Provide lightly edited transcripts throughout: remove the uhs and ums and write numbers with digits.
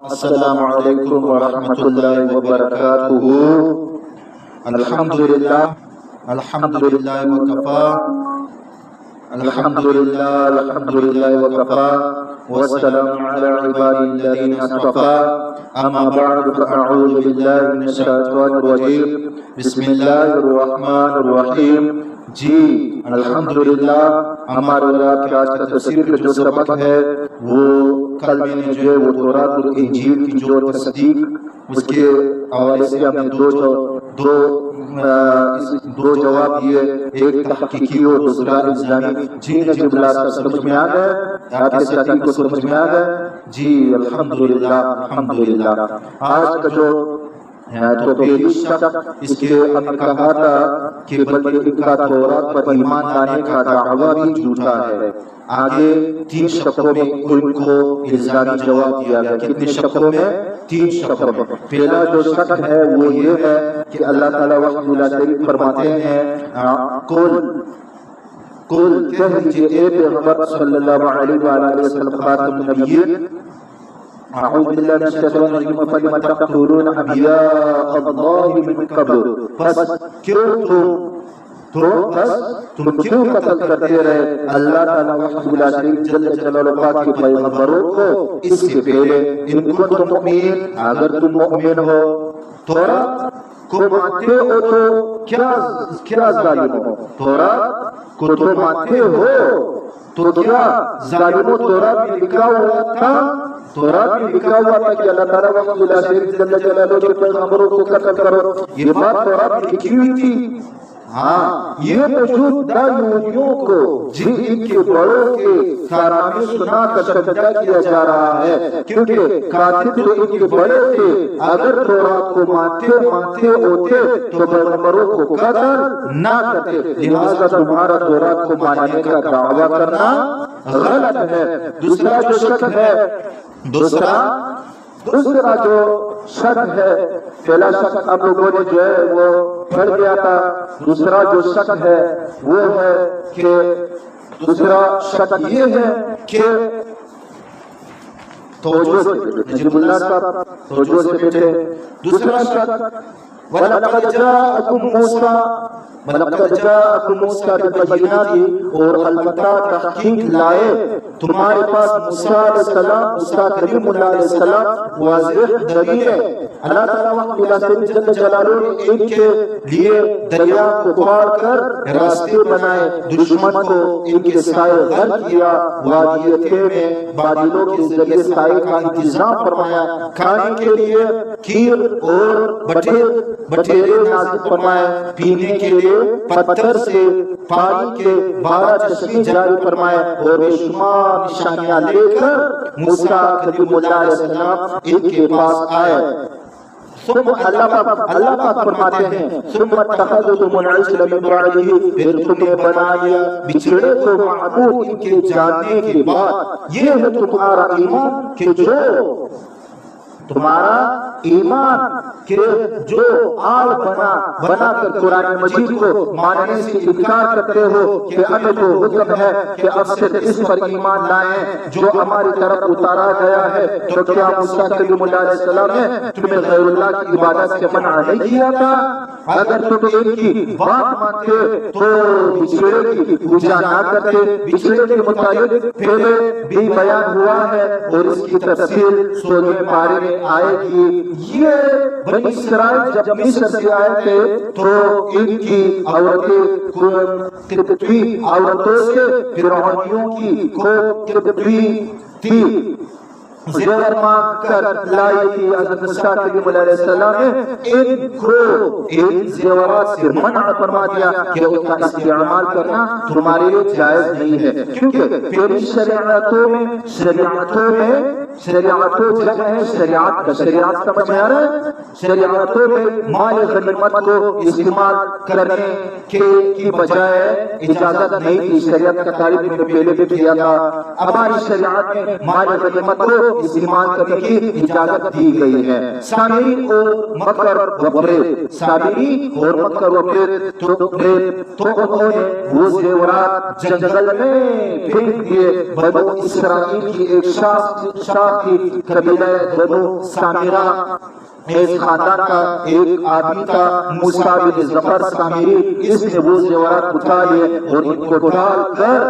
السلام علیکم ورحمۃ اللہ وبرکاتہ۔ الحمدللہ الحمدللہ وکفا الحمدللہ الحمدللہ وکفا والسلام علی عبادہ الذین اصطفیٰ، اما بعد فاعوذ باللہ من الشیطان الرجیم، بسم اللہ الرحمن الرحیم۔ جی الحمدللہ، ہمارے آپ کے آج کا تفسیر کا جو سبق ہے وہ کل میں نے جو ہے وہ تورات اور انجیل کی جو تصدیق اس کے حوالے سے ہم نے دو جواب دیے، ایک تحقیقی اور دوسرا الزامی۔ جی نجیب اللہ کا سمجھ میں آ گیا؟ آپ کے ساتھی کو سمجھ میں آ گیا؟ جی الحمدللہ الحمدللہ۔ آج کا جو تو پہلی شک اس کے ہم نے کہا تھا کہ بلکہ ان کا تورات پر ایمان لانے کا دعویٰ بھی جھوٹا ہے۔ آگے 3 شکوں میں ان کو الزامی جواب دیا گیا۔ کتنے شکوں میں؟ 3 شکوں میں۔ پہلا جو شک ہے وہ یہ ہے کہ اللہ تعالیٰ وحی اللہ شریف فرماتے ہیں قل کہہ دیجئے اے پیغمبر صلی اللہ علیہ وآلہ وسلم خاتم النبیین، اعوذ باللہ من الشیطان الرجیم، فلم تقتلون انبیاء اللہ من قبل، پس تم کیوں قتل کرتے رہے اللہ تعالیٰ وحدہ لا شریک جل جلالہ کے پیغمبروں کو اس سے پہلے، ان کنتم مؤمنین، اگر تم مؤمن ہو تورات کو مانتے ہو تو کیا ظالم ہو؟ تورات کو تو مانتے ہو تو کیا ظالموں؟ تورات میں لکھا ہوا تھا کہ اللہ تعالیٰ وحدہ لا شریک جل جلالہ کے پیغمبروں کو قتل کرو، یہ بات تورات میں لکھی ہوئی تھی۔ ہاں، یہ موجودہ یہودیوں کو جن ان کے بڑوں کے کارنامے سنا کر شکنجہ کیا جا رہا ہے، کیونکہ کاتب تو ان کے بڑے تھے۔ اگر تورات کو مانتے ہوتے تو پیغمبروں کو قتل نہ کرتے، لہذا تمہارا تورات کو ماننے کا دعویٰ کرنا غلط ہے۔ دوسرا جو شک ہے، دوسرا جو شک ہے، پہلا شک ہم لوگوں نے جو ہے وہ پڑھ گیا تھا۔ دوسرا جو شک ہے وہ ہے کہ دوسرا شک یہ ہے کہ توجہ سے نجیب اللہ صاحب توجہ سے بیٹھے۔ دوسرا شک وَلَقَدْ جَاءَكُمْ مُوسَىٰ بِالْبَيِّنَاتِ، اور البتہ تحقیق لائے تمہارے پاس موسیٰ علیہ السلام، موسیٰ کلیم اللہ علیہ السلام واضح دلیل ہے۔ اللہ تعالیٰ وحدہ لا جل جلالہ نے ان کے لیے دریا کو پار کر راستے بنائے، دشمن کو ان کے سائے غرق کیا، وادی تھے میں بادلوں کے ذریعے سائے کا انتظام فرمایا، کھانے کے لیے کھیر اور بٹیرے نازل فرمائے، پینے کے لیے پتھر سے پانی کے 12 چشمے جاری فرمائے، اور بے شمار نشانیاں لے کر موسیٰ کلیم اللہ علیہ السلام ان کے پاس آئے۔ اللہ پاک فرماتے ہیں ثم اتخذتم العجل من بعده، پھر تم نے بنا لیا بچڑے کو معبود ان کے جاننے کے بعد۔ یہ ہے تمہارا ایمان کہ جو آل بنا کر قرآن مجید کو ماننے سے انکار کرتے ہو، کہ ہمیں تو حکم ہے کہ اب سے اس پر ایمان لائیں جو ہماری طرف اتارا گیا ہے۔ تو کیا موسیٰ کلیم اللہ علیہ السلام نے تمہیں غیر اللہ کی عبادت سے منع نہیں کیا تھا؟ اگر تم ان کی بات مانتے تو بچڑے کی پوجا نہ کرتے۔ بچڑے کے متعلق پہلے بھی بیان ہوا ہے اور اس کی تفصیل سورہ بارے میں آئے گی۔ یہ بنی اسرائیل جب مصر سے آئے تھے تو ان کی قبطی عورتوں سے فرعونیوں کی قبطی تھی، زیور مانگ کر لائی تھی۔ حضرت موسیٰ کلیم اللہ علیہ السلام نے ان کو ان زیورات سے منع فرما دیا کہ ان کا استعمال کرنا تمہارے لیے جائز نہیں ہے، کیونکہ پہلی شریعتوں میں شریعت سمجھ میں آ رہا ہے، شریعتوں میں مال غنیمت کو استعمال کرنے کی بجائے اجازت نہیں تھی۔ شریعت کا تعریف میں نے پہلے بھی کیا تھا۔ ہماری شریعت میں مال غنیمت کو اس ایمان کرنے کی اجازت دی گئی ہے۔ سامری اور مکر و فریب، سامری اور مکر و فریب تو انہوں نے وہ زیورات جنگل میں پھینک دیے۔ بنو اسرائیل کی ایک شاخ تھی قبیلہ بنو سامرہ، اس خاندان کا ایک آدمی کا موسیٰ بن ظفر سامری، اس نے وہ زیورات اٹھا لیے اور ان کو ڈال کر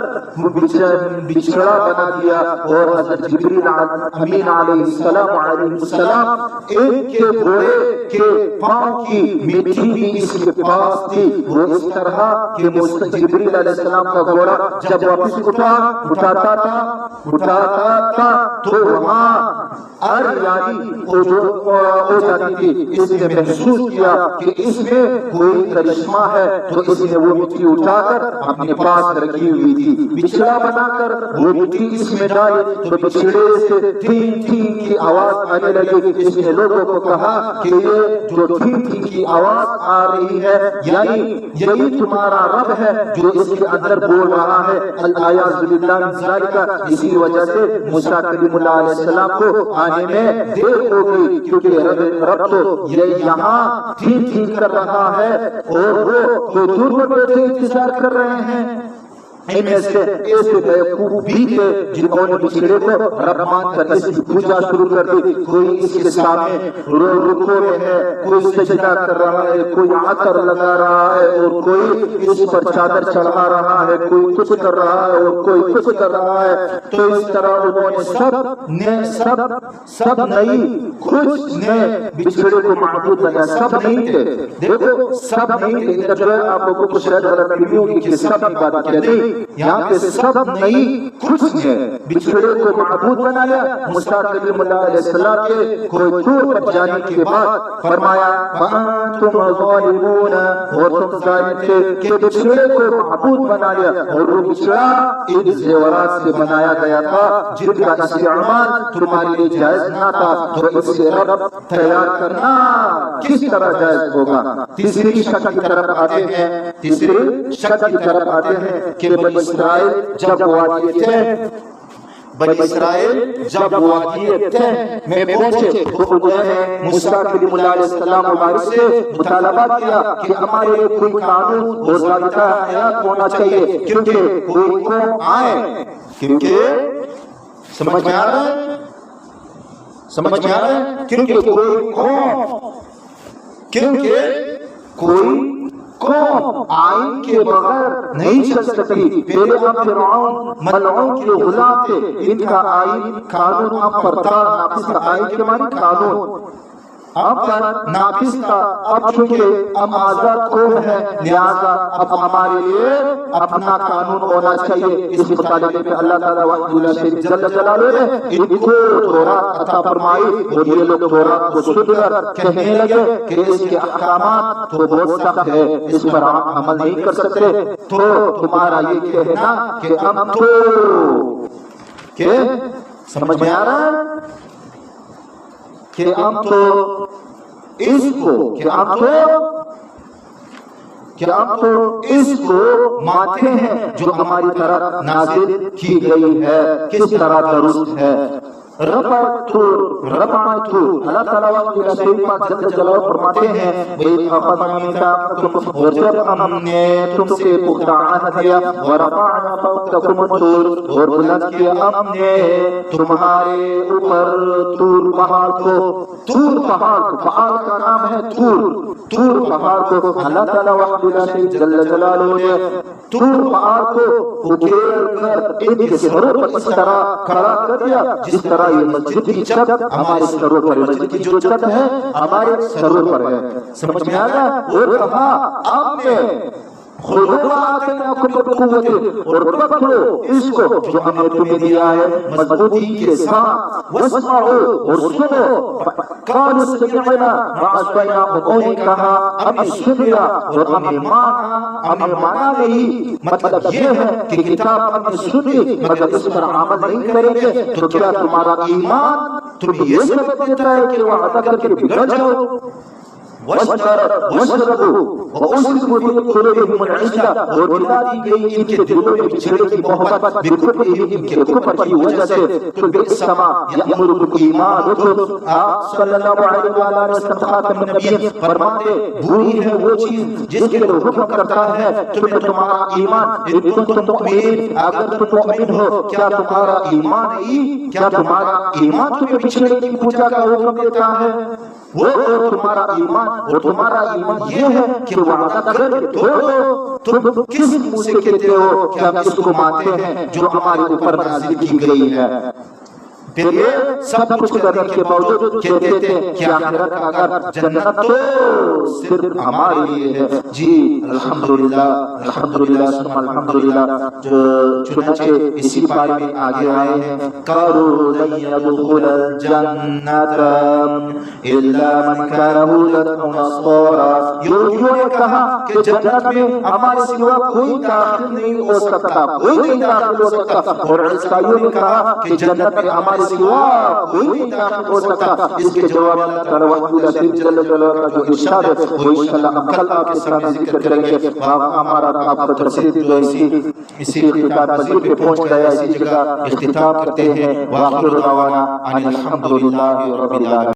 بچھڑا بنا دیا، اور حضرت جبریل امین علیہ السلام ایک کے گھوڑے کے پاؤں کی مٹی بھی اس کے پاس تھی۔ وہ اس طرح کہ جبریل علیہ السلام کا گھوڑا جب واپس اٹھاتا تھا تو وہاں یاری ہو جاتی تھی۔ اس نے محسوس کیا کہ اس میں کوئی کرشمہ ہے، تو اس نے وہ مٹی اٹھا کر اپنے پاس رکھی ہوئی تھی، بچھڑا بنا کر وہ مٹی اس میں ڈالی تو بچھڑے سے تھین تھین کی آواز آنے لگی۔ اس نے لوگوں کو کہا کہ یہ جو تھین تھین کی آواز آ رہی ہے یہی تمہارا رب ہے جو اس کے اندر بول رہا ہے، الیاذ باللہ من ذالک۔ اسی وجہ سے موسیٰ کلیم اللہ علیہ السلام کو آنے میں دیر ہو گئی، کیونکہ رب تو یہ یہاں تھین تھین کر رہا ہے اور وہ دور پر بیٹھے انتظار کر رہے ہیں۔ ان میں سے ایسے بیوقوف بھی تھے جنہوں نے بچھڑے کو رب مان کر اس کی پوجا شروع کر دی۔ کوئی اس کے سامنے رکوع میں ہے، کوئی سجدہ کر رہا ہے، کوئی عطر لگا رہا ہے، اور کوئی اس پر چادر چڑھا رہا ہے، کوئی کچھ کر رہا ہے اور کوئی کچھ کر رہا ہے۔ تو اس طرح انہوں نے سب نہیں، کچھ نے بچھڑے کو معبود بنایا، سب نہیں تھے۔ دیکھو سب نہیں تھے، جو آپ لوگوں کو شاید غلط فہمی ہوگی کہ سب عبادت کرتے، یہاں پہ سب نہیں، کچھ نے بچھڑے کو معبود بنایا۔ موسیٰ کلیم اللہ علیہ السلام کے کوئی طور پر جانے کے بعد فرمایا وَأَنْتُمْ ظَالِمُونَ، اور تم ظالم تھے کہ بچھڑے کو معبود بنا لیا، اور وہ بچھڑا ان زیورات سے بنایا گیا تھا جن کا استعمال تمہارے لیے جائز نہ تھا، تو اس سے رب تیار کرنا کس طرح جائز ہوگا۔ تیسری شک کی طرف آتے ہیں کہ بنی اسرائیل جب وادی تہ میں پہنچے تو انہوں نے موسیٰ کلیم اللہ علیہ السلام مبارک سے مطالبہ کیا کہ ہمارے لیے کوئی قانون اور ضابطہ حیات ہونا چاہیے، کیونکہ کوئی قوم آئے، کیونکہ سمجھ میں آ رہا ہے کیونکہ کوئی قوم آئین کے بغیر نہیں چل سکتی۔ پہلے ہم فرعون ملعون کے غلام تھے، ان کا آئین قانون ہم پر تھا، نافذ تھا۔ آئین کے معنی قانون اب پر نافذ تھا۔ اب چونکہ ہم آزاد قوم ہے، لہذا اب ہمارے لیے اپنا قانون ہونا چاہیے۔ اس مطالبے پہ اللہ تعالیٰ وحدہ لا شریک جل جلالہ نے ان کو تورات عطا فرمائی، اور یہ لوگ تورات کو سن کر کہنے لگے کہ اس کے احکامات تو بہت سخت ہے، اس پر آپ عمل نہیں کر سکتے۔ تو تمہارا یہ کہنا کہ ہم کہ سمجھ میں آ رہا ہے کہ ہم تو اس کو مانتے ہیں جو ہماری طرف نازل کی گئی ہے، کس طرح درست ہے۔ رفعت اللہ تعالیٰ وحدہ جل جلالہ فرماتے ہیں وَإِذْ أَخَذْنَا مِيثَاقَكُمْ، اور جب ہم نے تم سے پختہ عہد لیا، وَرَفَعْنَا فَوْقَكُمُ الطُّورَ، اور بلند کیا ہم نے تمہارے اوپر طور پہاڑ کو، پہاڑ کا نام ہے طور پہاڑ کو۔ اللہ تعالیٰ وحدہ جل جلالہ نے طور پہاڑ کو اکھیڑ کر ان کے سروں پر اس طرح کھڑا کر دیا جس طرح یہ مسجد کی چھت ہمارے سروں پر، مسجد کی جو چھت ہے ہمارے سروں پر ہے۔ سمجھ میں آ گیا؟ اور کہا آپ نے خُذُوا مَا آتَيْنَاكُمْ بِقُوَّةٍ، اور پکڑو اس کو جو ہم نے تمہیں دیا ہے مضبوطی کے ساتھ، وَاسْمَعُوا، اور سنو، قَالُوا اسْتَمِعْنَا وَعَصَيْنَا، انہوں نے کہا ہم نے سن لیا اور ہمیں مانا نہیں۔ مطلب یہ ہے کہ کتاب ہم نے سنی مگر اس پر عمل نہیں کریں گے، تو کیا تمہارا ایمان تمہیں یہ سبب دیتا ہے کہ وعدہ کر کے بگڑ جاؤ؟ واشربوا وأشربوا في قلوبهم العجلة، اور دلا دی گئی ان کے دلوں میں بچھڑے کی محبت بکفرهم ان کے کفر کی وجہ سے، تو بئس ما یأمرکم ایمانکم، آپ صلی اللہ علیہ وآلہ وسلم خاتم النبیین فرماتے بری ہے وہ چیز جس کے لیے حکم کرتا ہے تمہیں تمہارا ایمان، ان کنتم مؤمنین، اگر تم مؤمن ہو کیا تمہارا ایمان نہیں، کیا تمہارا ایمان تمہیں بچھڑے کی پوجا کا حکم دیتا ہے؟ وہ تمہارا ایمان، اور تمہارا ایمان یہ ہے کہ وعدہ کر کے توڑو، تم کس منہ سے کہتے ہو کہ ہم اس کو مانتے ہیں جو ہمارے اوپر نازل کی گئی ہے؟ پھر یہ سب کچھ کرنے کے باوجود کہتے تھے کہ آخرت اگر جنت تو صرف ہمارے لیے ہے۔ جی الحمدللہ الحمدللہ ثم الحمدللہ۔ چنانچہ اسی پارے میں آگے آئے ہیں قالوا لن يدخل الجنة الا من كان هودا او نصارا، یہودیوں نے کہا کہ جنت میں ہمارے سوا کوئی داخل نہیں ہو سکتا، کوئی نہیں داخل ہو سکتا، اور عیسائیوں نے کہا کہ جنت میں ہمارے سوا کوئی نہیں داخل ہو سکتا۔ اس کے جواب اللہ تعالیٰ وحدہ جل جلالہ کا جو ارشاد ہے وہ انشاءاللہ ہم کل آپ کے سامنے ذکر کریں گے۔ ہمارا آپ کو تفسیر جو اسی اختتام پذیر پہ پہنچ گیا، اسی جگہ اختتام کرتے ہیں۔ وآخر دعوانا ان الحمدللہ رب العالمین۔